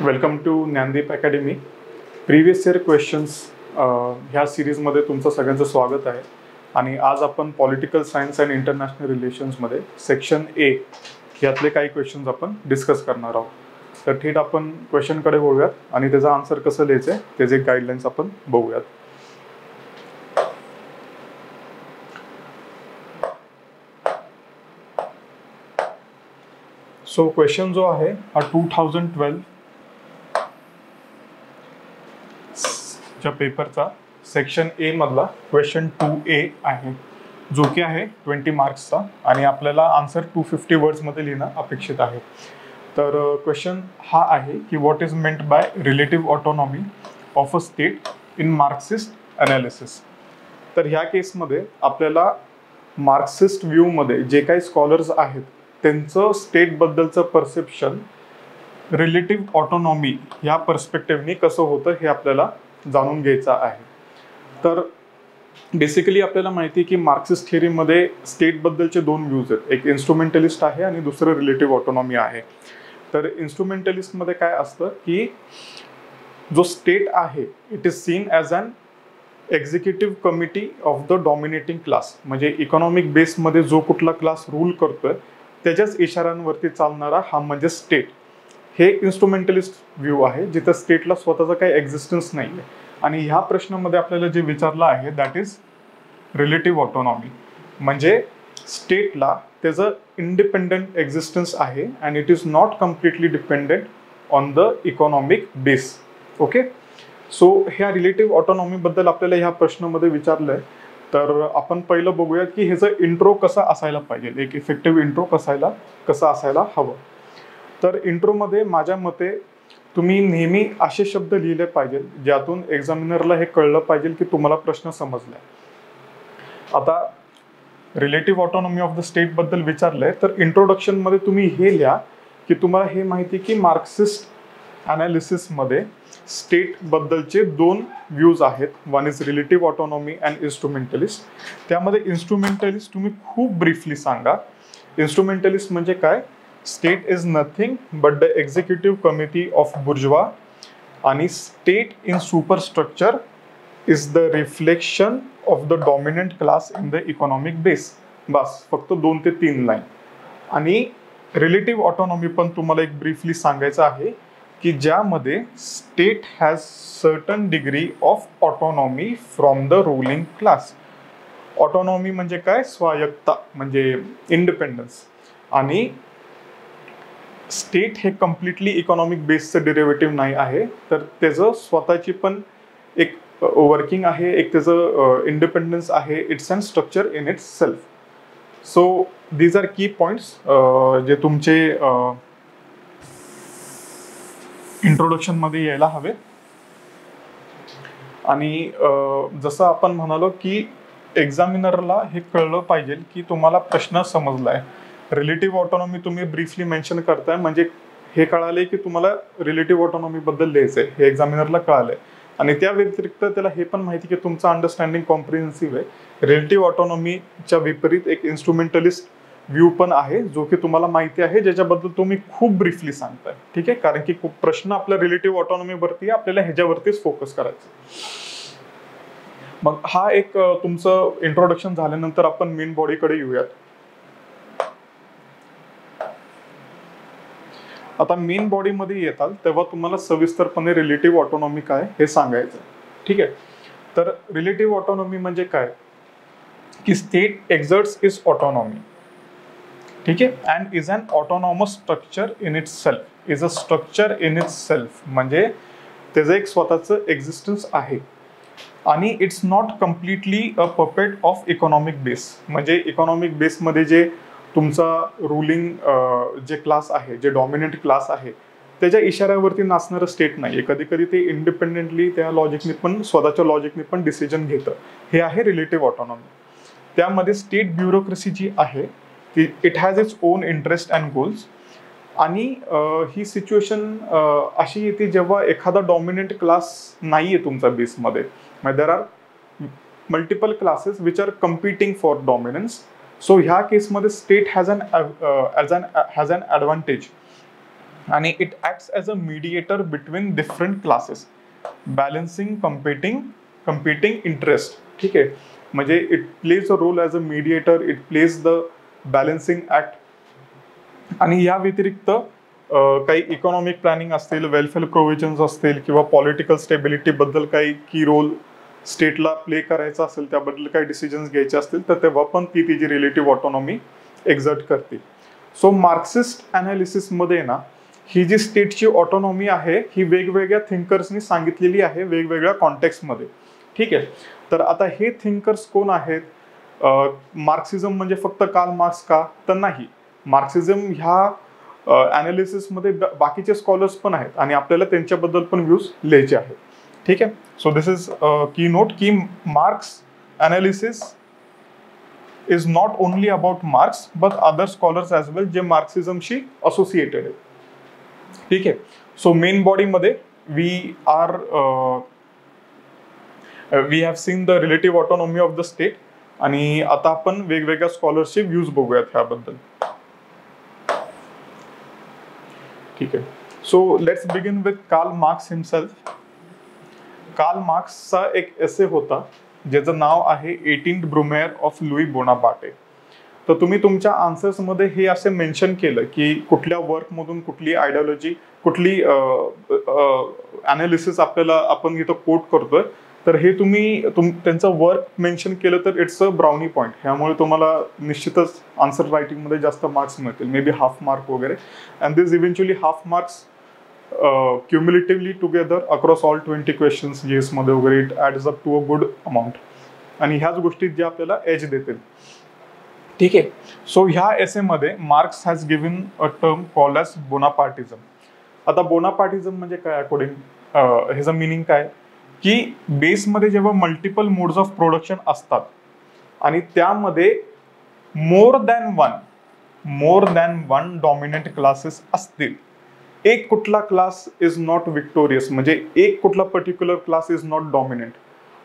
Welcome to Gyandeep academy. Previous year questions ह्या सिरीजमध्ये तुमचं सगळ्यांचं स्वागत आहे. आणि आज आपण पॉलिटिकल सायन्स अँड इंटरनॅशनल रिलेशन्समध्ये सेक्शन ए यातले काही क्वेश्चन्स आपण डिस्कस करणार आहोत. तर थेट आपण क्वेश्चनकडे वळूयात आणि त्याचा आन्सर कसं लिहायचं आहे त्याचे गाईडलाईन्स आपण बघूयात. सो क्वेश्चन जो आहे हा 2012 च्या पेपरचा सेक्शन ए मधला क्वेश्चन 2A आहे, जो की आहे 20 मार्क्सचा आणि आपल्याला आन्सर 250 वर्ड्समध्ये लिहिणं अपेक्षित आहे. तर क्वेश्चन हा आहे की what is meant by relative autonomy of a state in Marxist analysis. तर ह्या केसमध्ये आपल्याला मार्क्सिस्ट व्ह्यूमध्ये जे काही स्कॉलर्स आहेत त्यांचं स्टेटबद्दलचं परसेप्शन रिलेटिव्ह ऑटोनॉमी ह्या पर्स्पेक्टिव्हनी कसं होतं हे आपल्याला जाणून घ्यायचं आहे. तर बेसिकली आपल्याला माहिती आहे की मार्क्सिस्ट थिअरीमध्ये स्टेटबद्दलचे दोन व्ह्यूज आहेत, एक इन्स्ट्रुमेंटलिस्ट आहे आणि दुसरं रिलेटिव्ह ऑटोनॉमी आहे. तर इन्स्ट्रुमेंटलिस्टमध्ये काय असतं की जो स्टेट आहे it is seen as an executive committee of the dominating class. म्हणजे इकॉनॉमिक बेसमध्ये जो कुठला क्लास रूल करतोय त्याच्याच इशाऱ्यांवरती चालणारा हा म्हणजे स्टेट. हे इन्स्ट्रुमेंटलिस्ट व्ह्यू आहे जिथं स्टेटला स्वतःचा काही एक्झिस्टन्स नाही आहे. आणि ह्या प्रश्नामध्ये आपल्याला जे विचारलं आहे दॅट इज रिलेटिव्ह ऑटोनॉमी. म्हणजे स्टेटला त्याचं इंडिपेंडंट एक्झिस्टन्स आहे and it is not completely dependent on the economic base. Okay, so ह्या रिलेटिव्ह ऑटोनॉमीबद्दल आपल्याला ह्या प्रश्नामध्ये विचारलं आहे. तर आपण पहिलं बघूयात की ह्याचं इंट्रो कसा असायला पाहिजे, एक इफेक्टिव्ह इंट्रो कसा असायला हवं. तर इंट्रोमध्ये माझ्या मते तुम्ही नेहमी असे शब्द लिहिले पाहिजे ज्यातून एक्झामिनरला हे कळलं पाहिजे की तुम्हाला प्रश्न समजलाय. आता रिलेटिव्ह ऑटोनॉमी ऑफ द स्टेटबद्दल विचारलंय तर इंट्रोडक्शनमध्ये तुम्ही हे लिहा की तुम्हाला हे माहिती की मार्क्सिस्ट अनालिसिसमध्ये स्टेटबद्दलचे दोन व्ह्यूज आहेत, one is relative autonomy and instrumentalist. त्यामध्ये इन्स्ट्रुमेंटलिस्ट तुम्ही खूप ब्रीफली सांगा. इन्स्ट्रुमेंटलिस्ट म्हणजे काय? State is nothing but the executive committee of bourgeois आणि state in superstructure is the reflection of the dominant class in the economic base. बस फक्त 2 ते 3 लाईन. आणि रिलेटिव्ह ऑटोनॉमी पण तुम्हाला एक ब्रीफली सांगायचं आहे की ज्यामध्ये state has certain degree of autonomy from the ruling class. Autonomy म्हणजे काय? स्वायत्तता म्हणजे इंडिपेंडन्स. आणि स्टेट हे कम्प्लिटली इकॉनॉमिक बेसचं डेरिव्हेटिव्ह नाही आहे, तर त्याचं स्वतःची पण एक वर्किंग आहे, एक त्याचं इंडिपेंडन्स आहे. It's and structure in itself. So these are key points जे तुमचे इंट्रोडक्शनमध्ये यायला हवे. आणि जसं आपण म्हणालो की एक्झामिनरला हे कळलं पाहिजे की तुम्हाला प्रश्न समजलाय. रिलेटिव्ह ऑटोनॉमी तुम्ही ब्रीफली मेन्शन करताय म्हणजे हे कळाले की तुम्हाला रिलेटिव्ह ऑटोनॉमीबद्दल लिहायचंय, हे एक्झामिनरला कळालंय. आणि त्या व्यतिरिक्त त्याला हे पण माहिती की तुमचं अंडरस्टँडिंग कॉम्प्रिहेन्सिव्ह आहे. रिलेटिव्ह ऑटोनॉमीच्या विपरीत एक इन्स्ट्रुमेंटलिस्ट व्ह्यू पण आहे जो की तुम्हाला माहिती आहे, ज्याच्याबद्दल तुम्ही खूप ब्रीफली सांगताय. ठीक आहे, कारण की प्रश्न आपल्या रिलेटिव्ह ऑटोनॉमीवरती आपल्याला ह्याच्यावरतीच फोकस करायचं. मग हा एक तुमचं इंट्रोडक्शन झाल्यानंतर आपण मेन बॉडीकडे येऊयात. आता मेन बॉडीमध्ये येताल तेव्हा तुम्हाला सविस्तरपणे रिलेटिव्ह ऑटोनॉमी काय हे सांगायचं. ठीक आहे, तर रिलेटिव्ह ऑटोनॉमी म्हणजे काय की स्टेट एक्झर्ट्स इज ऑटोनॉमी. ठीक आहे, and is an autonomous structure in itself. Is a structure in itself म्हणजे त्याचं एक स्वतःचं एक्झिस्टन्स आहे. आणि it's not completely a puppet of economic base. म्हणजे इकॉनॉमिक बेसमध्ये जे तुमचा रुलिंग जे क्लास आहे, जे डॉमिनंट क्लास आहे त्याच्या इशाऱ्यावरती नाचणारं स्टेट नाही आहे. कधी कधी ते इंडिपेंडेंटली त्या लॉजिकने पण स्वतःच्या लॉजिकने पण डिसिजन घेतं. हे आहे रिलेटिव्ह ऑटोनॉमी. त्यामध्ये स्टेट ब्युरोक्रेसी जी आहे ती it has its own interest and goals. आणि ही सिच्युएशन अशी येते जेव्हा एखादा डॉमिनंट क्लास नाही आहे तुमचा बेसमध्ये. There are multiple classes which are competing for dominance. So ह्या केसमध्ये स्टेट हॅज अन ॲडव्हान्टेज आणि it acts as a mediator between different classes, balancing competing interest. ठीक आहे, म्हणजे it plays a role as a mediator, it plays the balancing act. आणि या व्यतिरिक्त काही इकॉनॉमिक प्लॅनिंग असतील, वेलफेअर प्रोव्हिजन्स असतील किंवा पॉलिटिकल स्टेबिलिटीबद्दल काही की रोल स्टेटला प्ले करायचा असेल, त्याबद्दल काही डिसिजन्स घ्यायचे असतील, तर तेव्हा पण ती तिची रिलेटिव्ह ऑटोनॉमी एक्झर्ट करते. सो मार्क्सिस्ट अनालिसिसमध्ये ना ही जी स्टेटची ऑटोनॉमी आहे ही वेगवेगळ्या थिंकर्सनी सांगितलेली आहे वेगवेगळ्या कॉन्टेक्स्टमध्ये. ठीक आहे, तर आता हे थिंकर्स कोण आहेत? मार्क्सिझम म्हणजे फक्त कार्ल मार्क्स का? तर नाही, मार्क्सिझम ह्या अनालिसिसमध्ये बाकीचे स्कॉलर्स पण आहेत आणि आपल्याला त्यांच्याबद्दल पण व्ह्यूज लिहायचे आहेत. ठीक आहे, so this is key note की Marx analysis is not only about Marx but other scholars as well जे मार्क्सिझमशी असोसिएटेड आहेत. ठीक आहे, सो मेन बॉडीमध्ये we have seen the relative autonomy of the state. आणि आता आपण वेगवेगळ्या स्कॉलर्सचे व्ह्यूज बघूयात ह्याबद्दल. ठीक आहे, so let's begin with Karl Marx himself. Karl मार्क्सचा एक एसे होता ज्याचं नाव आहे 18th ब्रुमेअर ऑफ लुई बोनापार्टे. तर तुम्ही तुमच्या आन्सर्समध्ये हे असे मेन्शन केलं की कुठल्या वर्कमधून कुठली आयडियोलॉजी, कुठली अनालिसिस आपण इथं कोट करतोय, तर हे तुम्ही त्यांचं वर्क मेन्शन केलं तर इट्स अ ब्राउनी पॉईंट. ह्यामुळे तुम्हाला निश्चितच आन्सर रायटिंगमध्ये जास्त मार्क्स मिळतील, मे बी हाफ मार्क वगैरे. And this eventually half marks cumulatively together across all 20 questions GS मध्ये वगैरे it adds up to a good amount. आणि ह्याच गोष्टी ज्या आपल्याला एज देतील. ठीक आहे, सो ह्या एसेमध्ये Marx has given a term called as Bonapartism. आता बोनापार्टिझम म्हणजे काय? अकॉर्डिंग ह्याचं मिनिंग काय की बेसमध्ये जेव्हा मल्टिपल मोड्स ऑफ प्रोडक्शन असतात आणि त्यामध्ये more than one dominant classes असतील, एक कुठला क्लास इज नॉट विक्टोरियस, म्हणजे एक कुठला particular class is not dominant,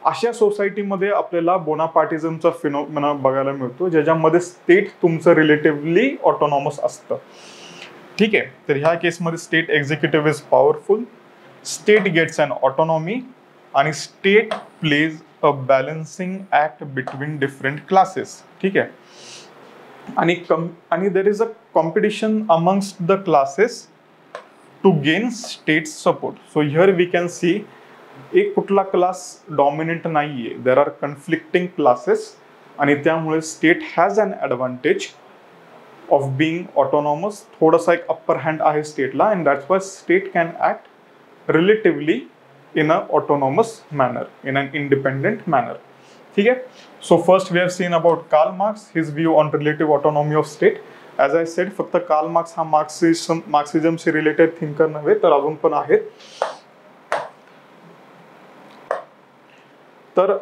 अशा सोसायटीमध्ये आपल्याला बोनापार्टिझमचा फिनॉमिना बघायला मिळतो, ज्याच्यामध्ये स्टेट तुमचं रिलेटिव्हली ऑटोनॉमस असतं. ठीक आहे, तर ह्या केसमध्ये state executive is powerful, state gets an autonomy आणि state plays a balancing act between different classes. ठीक आहे, आणि there is a competition amongst the classes to gain state support. So here we can see एक कुठला class dominant नाहीये, there are conflicting classes आणि त्यामुळे state has an advantage of being autonomous. थोडासा एक अप्पर हँड आहे स्टेटला and that's why state can act relatively in an autonomous manner, in an independent manner. ठीक आहे, so first we have seen about Karl Marx, his view on relative autonomy of state. As I said, फक्त Karl Marx हा मार्क्सिझमशी related thinker नव्हे तर अजून पण आहेत. तर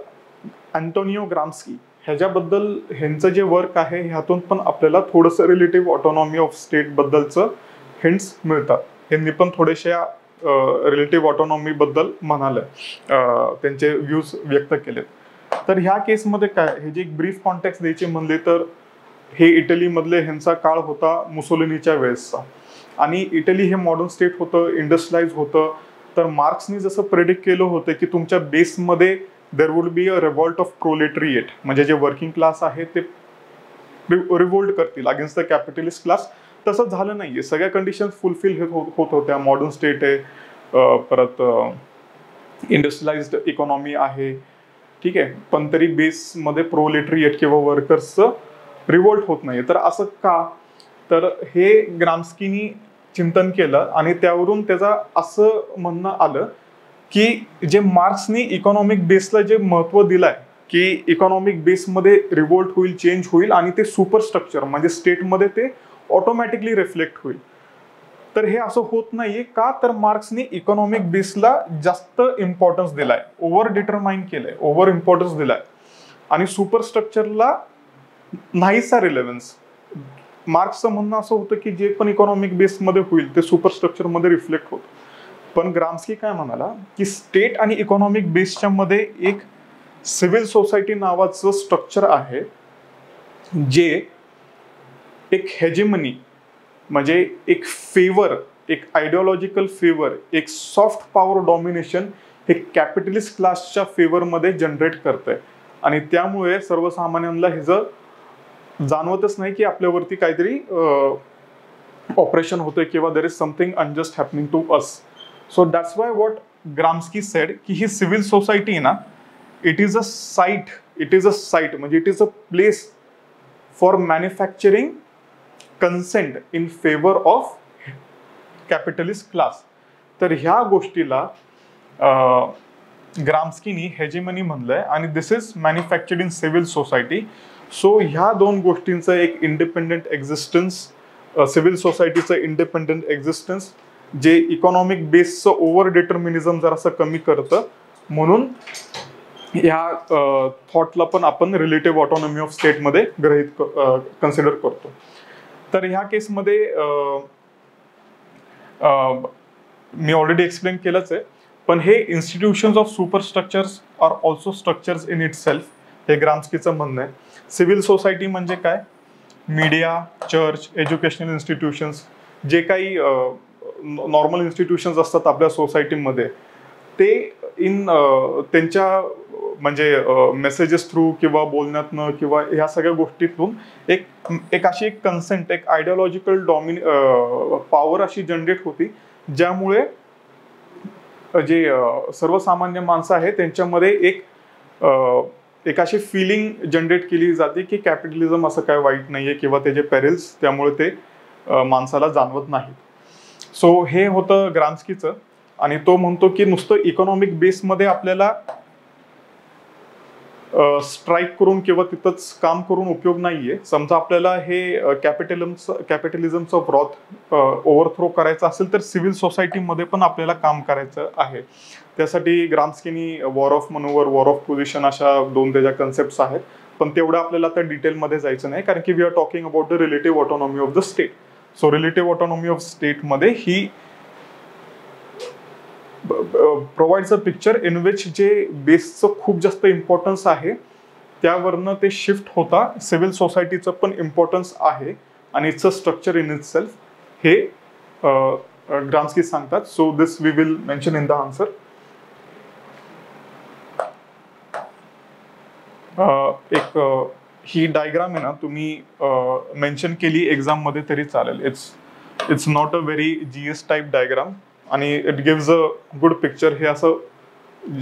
अँटोनियो ग्राम्स्की ह्याच्याबद्दल ह्यांचं जे वर्क आहे ह्यातून पण आपल्याला थोडंसं रिलेटिव्ह ऑटोनॉमी ऑफ स्टेट बद्दलचं हिंट्स मिळतात. ह्यांनी पण थोड्याशा रिलेटिव्ह ऑटोनॉमी बद्दल म्हणाले, त्यांचे व्ह्यूज व्यक्त केलेत. तर ह्या केसमध्ये काय, हे जे एक ब्रीफ कॉन्टेक्स्ट द्यायचे म्हणले तर हे इटलीमधले ह्यांचा काळ होता मुसोलिनीच्या वेळेसचा आणि इटली हे मॉडर्न स्टेट होतं, इंडस्ट्रियलाइज होतं. तर मार्क्सनी जसं प्रेडिक्ट केलं होतं की तुमच्या बेसमध्ये there would be a रिव्हॉल्ट of प्रोलेटरिएट, म्हणजे जे वर्किंग क्लास आहे ते रिव्होल्ट करतील अगेन्स्ट द कॅपिटलिस्ट क्लास. तसं झालं नाहीये, सगळ्या कंडिशन्स फुलफिल होत होत्या. मॉडर्न स्टेट आहे, परत इंडस्ट्रियलाइज्ड इकॉनॉमी आहे. ठीक आहे, पण तरी बेसमध्ये प्रोलेटरिएट किंवा वर्कर्सचं रिव्होल्ट होत नाहीये. तर असं का? तर हे ग्राम्स्कीनी चिंतन केलं आणि त्यावरून त्याचा असं म्हणणं आलं की जे मार्क्सनी इकॉनॉमिक बेसला जे महत्त्व दिलंय की इकॉनॉमिक बेसमध्ये रिव्होल्ट होईल, चेंज होईल आणि ते सुपरस्ट्रक्चर म्हणजे स्टेटमध्ये ते ऑटोमॅटिकली रिफ्लेक्ट होईल. तर हे असं होत नाहीये का? तर मार्क्सने इकॉनॉमिक बेसला जास्त इम्पॉर्टन्स दिलाय, ओव्हर डिटरमाइन केलंय, ओव्हर इम्पॉर्टन्स दिलाय आणि सुपरस्ट्रक्चरला नाहीसा रिलेव्हन्स. मार्क्सचं म्हणणं असं होतं की जे पण इकॉनॉमिक बेसमध्ये होईल ते सुपरस्ट्रक्चरमध्ये रिफ्लेक्ट होतं. पण ग्राम्स्की काय म्हणाला की स्टेट आणि इकॉनॉमिक बेसच्या मध्ये एक सिव्हिल सोसायटी नावाचं स्ट्रक्चर आहे जे एक हेजेमनी म्हणजे एक फेवर एक आयडिओलॉजिकल फेवर, एक सॉफ्ट पॉवर डॉमिनेशन हे कॅपिटलिस्ट क्लासच्या फेवरमध्ये जनरेट करतंय आणि त्यामुळे सर्वसामान्यांना हे जर जाणवतच नाही की आपल्यावरती काहीतरी ऑपरेशन होतंय किंवा there is something unjust happening to us. So that's why what Gramsci said की ही सिव्हिल सोसायटी ना, इट इज अ साइट म्हणजे it is a place for manufacturing consent in favour of capitalist class. तर ह्या गोष्टीला ग्राम्स्कीनी hegemony म्हणलंय आणि this is manufactured in civil society. So ह्या दोन गोष्टींचं एक इंडिपेंडेंट एक्झिस्टन्स, सिव्हिल सोसायटीचं इंडिपेंडेंट एक्झिस्टन्स जे इकॉनॉमिक बेसचं ओव्हर डिटर्मिनिझम जरासं कमी करतं, म्हणून ह्या थॉटला पण आपण रिलेटिव्ह ऑटोनॉमी ऑफ स्टेटमध्ये गृहीत कन्सिडर करतो. तर ह्या केसमध्ये मी ऑलरेडी एक्सप्लेन केलंच आहे, पण हे institutions of superstructures are also structures in itself, हे ग्राम्स्कीचं म्हणणं आहे. सिव्हिल सोसायटी म्हणजे काय? मीडिया, चर्च, एज्युकेशनल इन्स्टिट्यूशन्स, जे काही नॉर्मल इन्स्टिट्यूशन्स असतात आपल्या सोसायटीमध्ये, ते त्यांच्या म्हणजे मेसेजेस थ्रू किंवा बोलण्यातनं किंवा ह्या सगळ्या गोष्टीतून एक अशी एक कन्सेंट, एक आयडिओलॉजिकल पॉवर अशी जनरेट होती, ज्यामुळे जे सर्वसामान्य माणसं आहेत त्यांच्यामध्ये एक अशी फिलिंग जनरेट केली जाते की कॅपिटलिझम असं काय वाईट नाहीये किंवा त्याचे पेरिल्स त्यामुळे ते माणसाला जाणवत नाहीत. सो हे होतं ग्राम्स्कीचं आणि तो म्हणतो की नुसतं इकॉनॉमिक बेसमध्ये आपल्याला स्ट्राईक करून किंवा तिथंच काम करून उपयोग नाहीये. समजा आपल्याला हे कॅपिटलिझमचं व्रॉथ ओव्हरथ्रो करायचं असेल तर सिव्हिल सोसायटीमध्ये पण आपल्याला काम करायचं आहे. त्यासाठी ग्राम्स्कीनी war of manoeuvre, war of position अशा दोन त्याच्या कन्सेप्ट्स आहेत, पण तेवढं आपल्याला आता डिटेलमध्ये जायचं नाही, कारण की we are talking about the relative autonomy of the state. So relative autonomy of स्टेटमध्ये he provides a picture in which जे बेसचं खूप जास्त इम्पॉर्टन्स आहे त्यावरनं ते शिफ्ट होता सिव्हिल सोसायटीचं पण इम्पॉर्टन्स आहे आणि it's a structure in itself, हे ग्राम्स्की सांगतात. So this we will mention in the answer. ही डायग्राम आहे ना, तुम्ही मेन्शन केली एक्झाममध्ये तरी चालेल. It's not a very GS type diagram आणि it gives a good picture. हे असं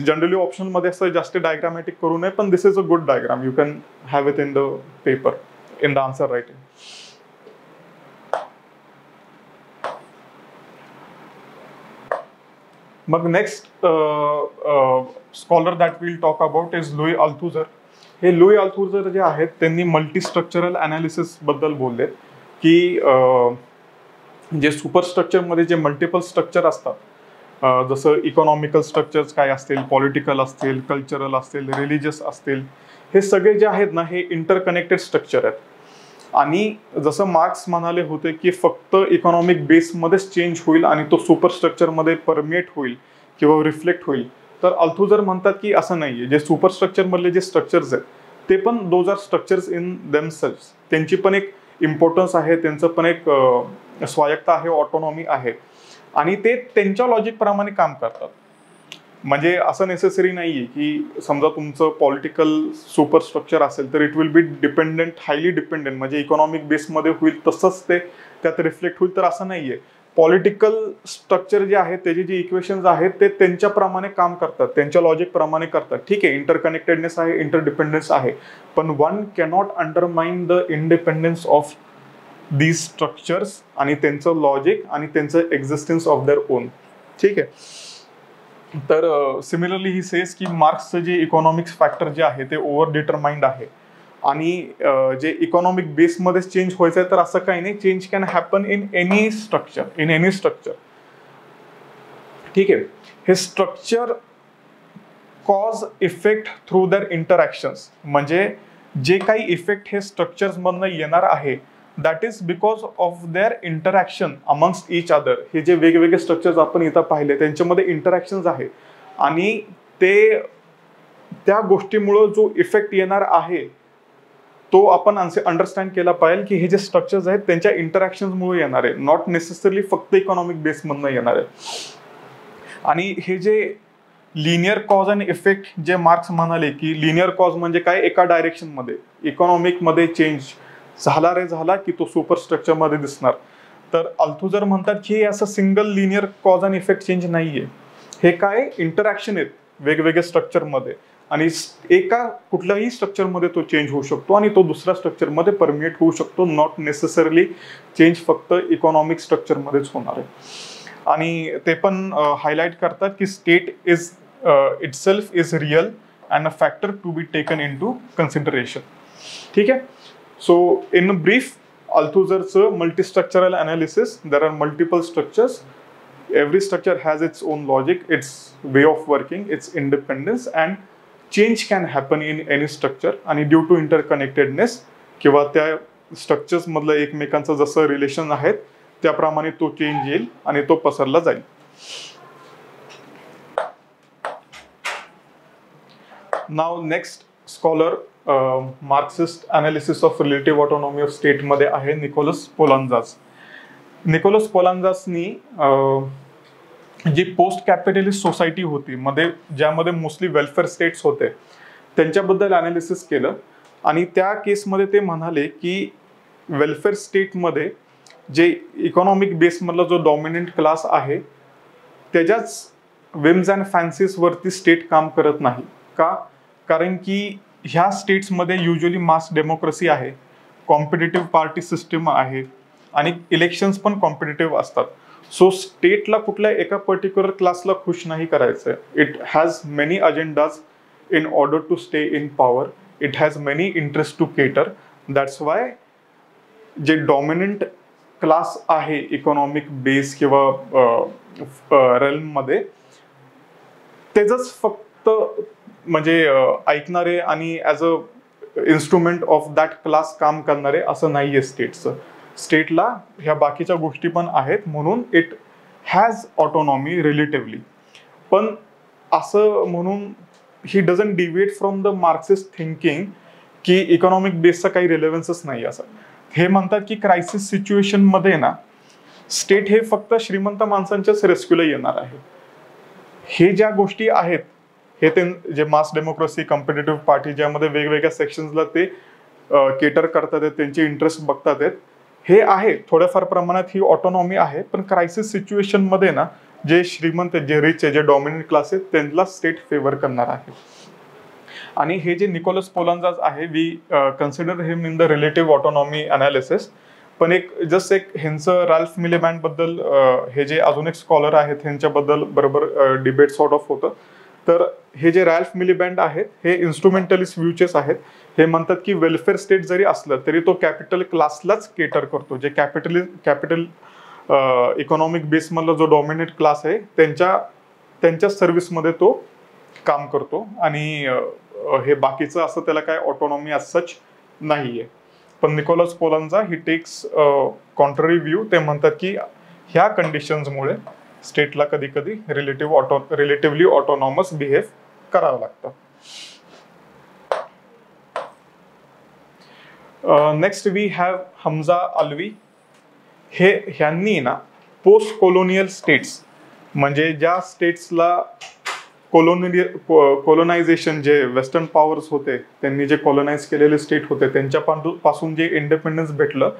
जनरली ऑप्शनमध्ये असं जास्त डायग्रामॅटिक करू नये, पण this is a good diagram. You can have it in the paper in the answer writing. मग next scholar that will talk about is Louis Althusser. हे लुई अल्थुझर जे आहेत त्यांनी मल्टी स्ट्रक्चरल अनालिसिस बद्दल बोललेत की जे सुपरस्ट्रक्चरमध्ये जे मल्टिपल स्ट्रक्चर असतात, जसं इकॉनॉमिकल स्ट्रक्चर्स काय असतील, पॉलिटिकल असतील, कल्चरल असतील, रिलिजियस असतील, हे सगळे जे आहेत ना हे इंटरकनेक्टेड स्ट्रक्चर आहेत. आणि जसं मार्क्स म्हणाले होते की फक्त इकॉनॉमिक बेसमध्येच चेंज होईल आणि तो सुपरस्ट्रक्चरमध्ये परमिएट होईल किंवा रिफ्लेक्ट होईल, तर अल्थुझर म्हणतात की असं नाहीये. जे सुपरस्ट्रक्चरमधले जे स्ट्रक्चर्स आहेत ते पण those are structures in themselves. त्यांची पण एक इम्पॉर्टन्स आहे, त्यांचं पण एक स्वायत्ता आहे, ऑटोनॉमी आहे आणि ते त्यांच्या लॉजिक प्रमाणे काम करतात. म्हणजे असं नेसेसरी नाहीये की समजा तुमचं पॉलिटिकल सुपरस्ट्रक्चर असेल तर it will be dependent, highly dependent, म्हणजे इकॉनॉमिक बेसमध्ये होईल तसंच ते त्यात रिफ्लेक्ट होईल, तर असं नाहीये. पॉलिटिकल स्ट्रक्चर जे आहे त्याचे जे इक्वेशन्स आहेत ते त्यांच्याप्रमाणे काम करतात, त्यांच्या लॉजिक प्रमाणे करतात. ठीक आहे, इंटरकनेक्टेडनेस आहे, इंटरडिपेंडन्स आहे, पण one cannot undermine the independence of these structures आणि त्यांचं लॉजिक आणि त्यांचं एक्झिस्टन्स ऑफ देअर ओन. ठीक आहे. तर सिमिलरली ही सेज की मार्क्सचं जे इकॉनॉमिक्स फॅक्टर जे आहे ते ओव्हर डिटरमाइंड आहे आणि जे इकॉनॉमिक बेसमध्येच चेंज व्हायचं आहे तर असं काही नाही. Change can happen in any structure. ठीक आहे. हे structure cause effect through their interactions, म्हणजे जे काही इफेक्ट हे स्ट्रक्चर्समधनं येणार आहे that is because of their interaction amongst each other. हे जे वेगवेगळे स्ट्रक्चर्स आपण इथं पाहिले त्यांच्यामध्ये इंटरॅक्शन्स आहेत आणि ते त्या गोष्टीमुळं जो इफेक्ट येणार आहे तो आपण अंडरस्टँड केला पाहिजे की हे जे स्ट्रक्चर्स आहेत त्यांच्या इंटरॅक्शनमुळे येणार आहे, नॉट नेसेसरली फक्त इकॉनॉमिक बेसमधनं येणार आहे. आणि हे जे लिनियर कॉज अँड इफेक्ट जे मार्क्स म्हणाले की लिनियर कॉज म्हणजे काय, एका डायरेक्शनमध्ये इकॉनॉमिकमध्ये चेंज झाला रे झाला की तो सुपर स्ट्रक्चरमध्ये दिसणार. तर अल्थुझर म्हणतात की हे असं single linear cause and effect change नाहीये, हे काय इंटरॅक्शन आहेत वेगवेगळ्या स्ट्रक्चरमध्ये आणि एका कुठल्याही स्ट्रक्चरमध्ये तो चेंज होऊ शकतो आणि तो दुसऱ्या स्ट्रक्चरमध्ये परमिएट होऊ शकतो, नॉट नेसेसरली चेंज फक्त इकॉनॉमिक स्ट्रक्चरमध्येच होणार आहे. आणि ते पण हायलाइट करतात की state is itself is real and a factor to be taken into consideration. ठीक आहे. सो इन ब्रीफ, अल्थुझरचं multistructural analysis, there are multiple structures, every structure has its own logic, its way of working, its independence, and change can happen in any structure. आणि due to interconnectedness किंवा त्या structures मधलं एकमेकांचं जसं relation आहेत त्याप्रमाणे तो चेंज येईल आणि तो पसरला जाईल. नाव next scholar Marxist analysis of relative autonomy of state मध्ये आहे निकोलस पोलांजास. निकोलस पोलांजासनी जी पोस्ट कॅपिटलिस्ट सोसायटी होती मध्ये, ज्यामध्ये मोस्टली वेलफेअर स्टेट्स होते, त्यांच्याबद्दल अनालिसिस केलं. आणि त्या केसमध्ये ते म्हणाले की वेलफेअर स्टेटमध्ये जे इकॉनॉमिक बेसमधला जो डॉमिनंट क्लास आहे त्याच्याच विम्स अँड फॅन्सीजवरती स्टेट काम करत नाही. का? कारण की ह्या स्टेट्समध्ये युजली मास डेमोक्रेसी आहे, कॉम्पिटेटिव्ह पार्टी सिस्टीम आहे आणि इलेक्शन्स पण कॉम्पिटेटिव्ह असतात. सो स्टेटला कुठल्या एका पर्टिक्युलर क्लासला खुश नाही करायचं. It has many agendas in order to stay in power. It has many interest to cater. That's why जे डॉमिनंट क्लास आहे इकॉनॉमिक बेस किंवा रेल्ममध्ये त्याचंच फक्त म्हणजे ऐकणारे आणि as an instrument of that class काम करणारे असं नाही आहे स्टेटचं. स्टेटला ह्या बाकीच्या गोष्टी पण आहेत, म्हणून इट हॅज ऑटोनॉमी रिलेटिव्हली. पण असं म्हणून he doesn't deviate from the Marxist thinking की इकॉनॉमिक बेसचा काही रिलेव्हन्सच नाही असं. हे म्हणतात की क्रायसिस सिच्युएशनमध्ये ना स्टेट हे फक्त श्रीमंत माणसांच्याच रेस्क्यूला येणार आहे. हे ज्या गोष्टी आहेत हे ते जे मास डेमोक्रेसी, कॉम्पिटेटिव्ह पार्टी, ज्यामध्ये वेगवेगळ्या सेक्शन्सला ते केटर करतात आहेत, त्यांचे इंटरेस्ट बघतात आहेत, हे आहे थोड्याफार प्रमाणात ही ऑटोनॉमी आहे. पण क्रायसिस सिच्युएशनमध्ये ना जे श्रीमंत, जे रिच आहे, जे डॉमिनंट क्लास आहेत त्यांना स्टेट फेवर करणार आहे. आणि हे जे निकोलस पोलांजास आहे, we consider him in the relative autonomy analysis. पण एक ह्यांचं रॅल्फ मिलिबँड बद्दल हे जे अजून एक स्कॉलर आहेत ह्यांच्याबद्दल बरोबर डिबेट सॉर्ट ऑफ होतं. तर हे जे रॅल्फ मिलिबँड आहेत हे इन्स्ट्रुमेंटलिस्ट व्ह्यूचेस आहेत. हे म्हणतात की वेलफेअर स्टेट जरी असलं तरी तो कॅपिटल क्लासलाच केटर करतो. जे कॅपिटल इकॉनॉमिक बेसमधला जो डॉमिनेट क्लास आहे त्यांच्या सर्व्हिसमध्ये तो काम करतो. आणि हे बाकीचं असं त्याला काय ऑटोनॉमी as सच नाही आहे. पण निकोलस पोलांजा ही टेक्स कॉन्ट्ररी व्ह्यू. ते म्हणतात की ह्या कंडिशन्समुळे स्टेटला कधी कधी रिलेटिव्हली ऑटोनॉमस बिहेव करावं लागतं. Next we have Hamza Alavi. ह्यांनी ना पोस्ट कोलोनियल स्टेट्स म्हणजे ज्या स्टेट्सला कोलोनायझेशन जे वेस्टर्न पॉवर्स होते त्यांनी जे कोलोनाइज केलेले स्टेट होते त्यांच्यापासून जे इंडिपेंडन्स भेटलं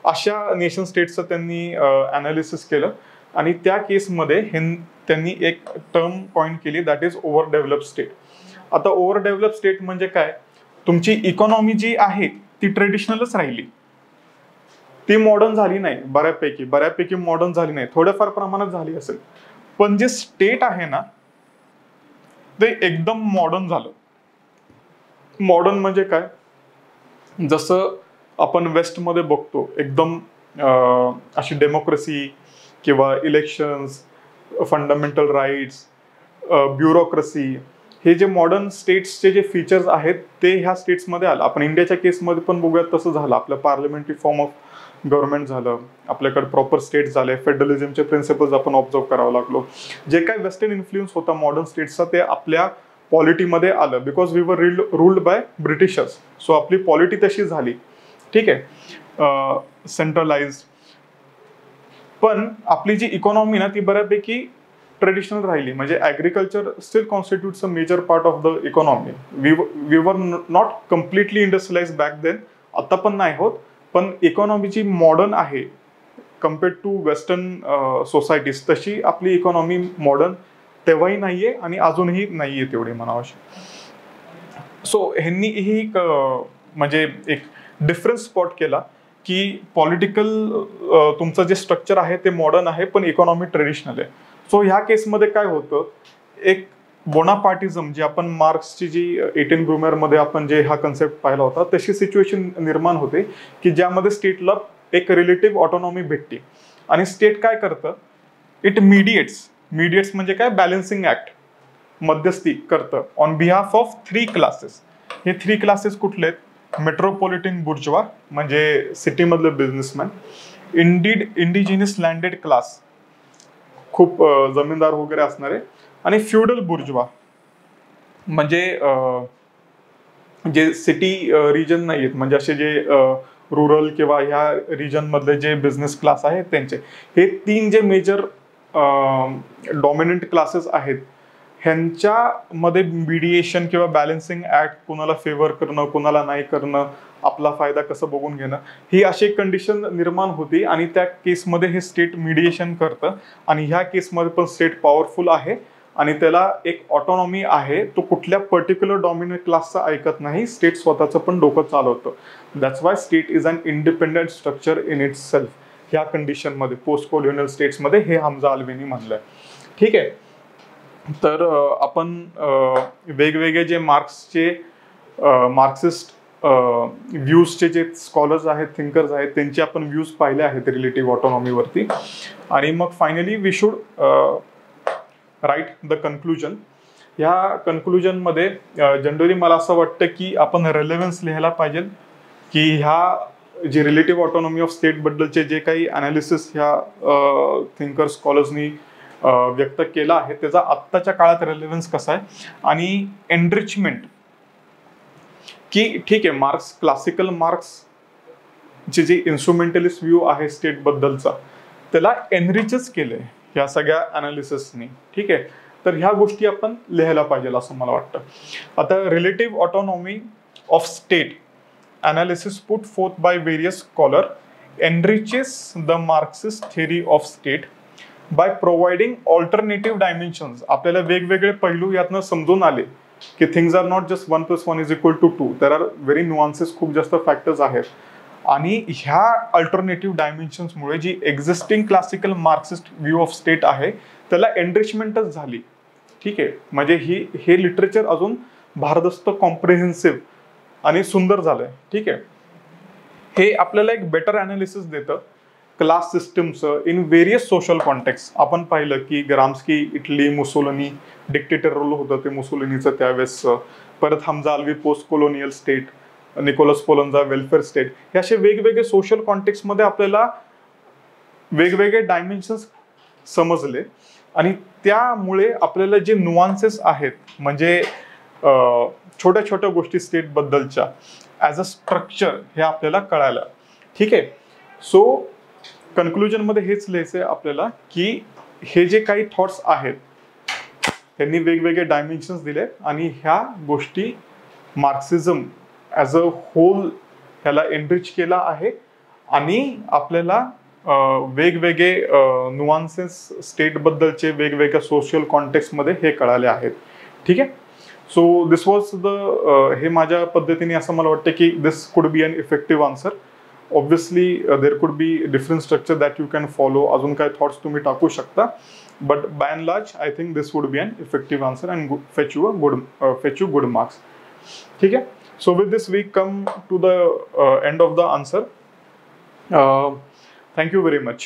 अशा नेशन स्टेट्सचं त्यांनी अनालिसिस केलं. आणि त्या केसमध्ये त्यांनी एक टर्म पॉइंट केली, that is over develop state. आता ओव्हर डेव्हलप स्टेट म्हणजे काय, तुमची इकॉनॉमी जी आहे ती ट्रेडिशनलच राहिली, ती मॉडर्न झाली नाही. बऱ्यापैकी मॉडर्न झाली नाही, थोड्याफार प्रमाणात झाली असेल. पण जे स्टेट आहे ना ते एकदम मॉडर्न झालं. मॉडर्न म्हणजे काय, जसं आपण वेस्टमध्ये बघतो एकदम अशी डेमोक्रेसी किंवा इलेक्शन्स, फंडामेंटल राईट्स, ब्युरोक्रेसी, हे जे मॉडर्न स्टेट्सचे जे फीचर्स आहेत ते ह्या स्टेट्समध्ये आलं. आपण इंडियाच्या केसमध्ये पण बघूयात तसं झालं. आपलं पार्लमेंटरी फॉर्म ऑफ गव्हर्नमेंट झालं, आपल्याकडे प्रॉपर स्टेट झाले, फेडरलिझमचे प्रिन्सिपल्स आपण ऑब्झर्व करावं लागलो. जे काही वेस्टर्न इन्फ्लुएन्स होता मॉडर्न स्टेट्सचा ते आपल्या पॉलिटीमध्ये आलं, because we were ruled by Britishers. So आपली पॉलिटी तशी झाली, ठीक आहे, सेंट्रलाइज. पण आपली जी इकॉनॉमी ना ती बऱ्यापैकी ट्रेडिशनल राहिली, म्हणजे agriculture still constitutes a major part of the economy. We were not completely industrialise back then, आता पण नाही होत, पण इकॉनॉमी जी मॉडर्न आहे कम्पेअर्ड टू वेस्टर्न सोसायटीज, तशी आपली इकॉनॉमी मॉडर्न तेव्हाही नाहीये आणि अजूनही नाहीये तेवढी म्हणावं. सो ह्यांनी ही म्हणजे एक डिफरन्स स्पॉट केला की पॉलिटिकल तुमचं जे स्ट्रक्चर आहे ते मॉडर्न आहे पण इकॉनॉमी ट्रेडिशनल आहे. सो ह्या केसमध्ये काय होतं, एक बोनापार्टिझम जे आपण मार्क्सची जी 18 ब्रुमेरमध्ये आपण जे हा कन्सेप्ट पाहिला होता, तशी सिच्युएशन निर्माण होते की ज्यामध्ये स्टेटला एक रिलेटिव्ह ऑटोनॉमी भेटते. आणि स्टेट काय करतं, इट मीडिएट्स म्हणजे काय, बॅलन्सिंग ऍक्ट, मध्यस्थी करतं ऑन बिहाफ ऑफ 3 क्लासेस. हे 3 क्लासेस कुठले आहेत, मेट्रोपॉलिटन बुर्जवा म्हणजे सिटीमधले बिझनेसमॅन, इंडिजिनस लँडेड क्लास खूप जमीनदार वगैरे असणारे, आणि फ्युडल बुर्जवा म्हणजे जे सिटी रिजन नाही आहेत, म्हणजे असे जे रुरल किंवा ह्या रिजन मधले जे बिझनेस क्लास आहेत त्यांचे. हे 3 जे मेजर डॉमिनंट क्लासेस आहेत, ह्यांच्यामध्ये मीडिएशन किंवा बॅलन्सिंग ऍक्ट, कुणाला फेवर करणं कुणाला नाही करणं, आपला फायदा कसं बघून घेणं, ही अशी कंडिशन निर्माण होती. आणि त्या केसमध्ये हे स्टेट मीडिएशन करतं. आणि ह्या केसमध्ये पण स्टेट पॉवरफुल आहे आणि त्याला एक ऑटोनॉमी आहे, तो कुठल्या पर्टिक्युलर डॉमिनंट क्लासचा ऐकत नाही, स्टेट स्वतःचं पण डोकं चालवतं. That's why state is an independent structure in itself. ह्या कंडिशनमध्ये पोस्ट कोलोनियल स्टेट्समध्ये हे हमजा अल्वीनी म्हणलंय, ठीक आहे. तर आपण वेगवेगळे जे मार्क्सिस्ट व्ह्यूजचे जे स्कॉलर्स आहेत, थिंकर्स आहेत, त्यांचे आपण व्ह्यूज पाहिले आहेत रिलेटिव्ह ऑटोनॉमीवरती. आणि मग finally we should write the conclusion. ह्या कन्क्लुजनमध्ये जनरली मला असं वाटतं की आपण रेलेव्हन्स लिहायला पाहिजे की ह्या जे रिलेटिव्ह ऑटोनॉमी ऑफ स्टेट बद्दलचे जे काही अनालिसिस ह्या थिंकर स्कॉलर्सनी व्यक्त केला आहे त्याचा आत्ताच्या काळात रेलेव्हन्स कसा आहे. आणि एनरिचमेंट की ठीक आहे, मार्क्स क्लासिकल मार्क्स जे इन्स्ट्रुमेंटलिस्ट व्ह्यू आहे स्टेट बद्दलचा, त्याला एनरिचच केलंय ह्या सगळ्या अनालिसिसनी, ठीक आहे. तर ह्या गोष्टी आपण लिहायला पाहिजे असं मला वाटतं. आता relative autonomy of state analysis put forth by various scholar enriches the Marxist theory of state by providing alternative dimensions. आपल्याला वेगवेगळे पैलू यातनं समजून आले की things are not just 1 + 1 = 2. There are very nuances, खूप जास्त फॅक्टर्स आहेत. आणि ह्या अल्टरनेटिव्ह डायमेन्शन्समुळे जी existing classical Marxist view of state आहे त्याला एनरिचमेंटच झाली, ठीक आहे. म्हणजे हे लिटरेचर अजून भारदस्त, कॉम्प्रिहेन्सिव्ह आणि सुंदर झालंय, ठीक आहे. हे आपल्याला एक बेटर अनालिसिस देतं क्लास सिस्टमचं इन व्हेरियस सोशल कॉन्टेक्स्ट. आपण पाहिलं की Gramsci, Italy, Mussolini dictator role होतं ते मुसोलिनीचं त्यावेळेसचं. परत Hamza Alavi post colonial state, Nicolas Poulantzas welfare state. हे असे वेगवेगळे सोशल कॉन्टेक्स्टमध्ये आपल्याला वेगवेगळे डायमेन्शन्स समजले. आणि त्यामुळे आपल्याला जे नुआन्सेस आहेत, म्हणजे छोट्या छोट्या गोष्टी स्टेट बद्दलच्या ॲज अ स्ट्रक्चर, हे आपल्याला कळायला, ठीक आहे. सो कन्क्लुजनमध्ये हेच लिहायचंय आपल्याला की हे जे काही थॉट्स आहेत त्यांनी वेगवेगळे डायमेन्शन्स दिले आणि ह्या गोष्टी मार्क्सिझम ॲज अ होल ह्याला एनरिच केला आहे. आणि आपल्याला वेगवेगळे नुआन्सेस स्टेटबद्दलचे वेगवेगळ्या सोशल कॉन्टेक्स्टमध्ये हे कळाले आहेत, ठीक आहे. सो दिस वॉज हे माझ्या पद्धतीने असं मला वाटतं की this could be an effective answer. Obviously there could be different structure that you can follow, अजून काय थॉट्स तुम्ही टाकू शकता. But by and large I think this would be an effective answer and fetch you good marks, ठीक आहे. So with this we come to the end of the answer. Thank you very much.